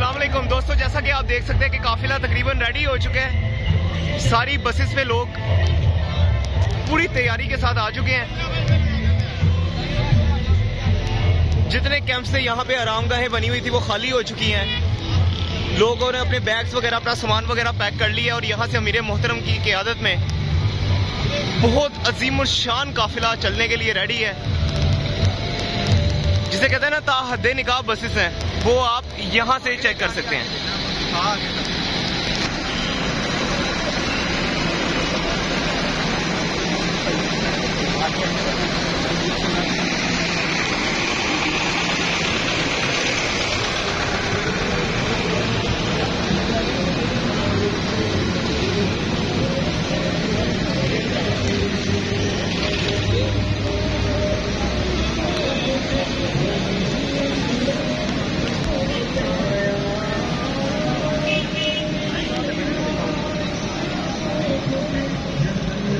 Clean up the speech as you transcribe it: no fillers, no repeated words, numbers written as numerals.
अस्सलाम वालेकुम दोस्तों, जैसा कि आप देख सकते हैं कि काफिला तकरीबन रेडी हो चुके हैं। सारी बसेस पे लोग पूरी तैयारी के साथ आ चुके हैं। जितने कैंप्स से यहाँ पे आरामगाहें बनी हुई थी वो खाली हो चुकी हैं। लोगों ने अपने बैग्स वगैरह, अपना सामान वगैरह पैक कर लिया और यहाँ से अमीर मोहतरम की क़ियादत में बहुत अजीम और शान काफिला चलने के लिए रेडी है। जिसे कहते हैं ना ताहद्दे निकाह बसेस हैं, वो आप यहाँ से चेक कर सकते हैं।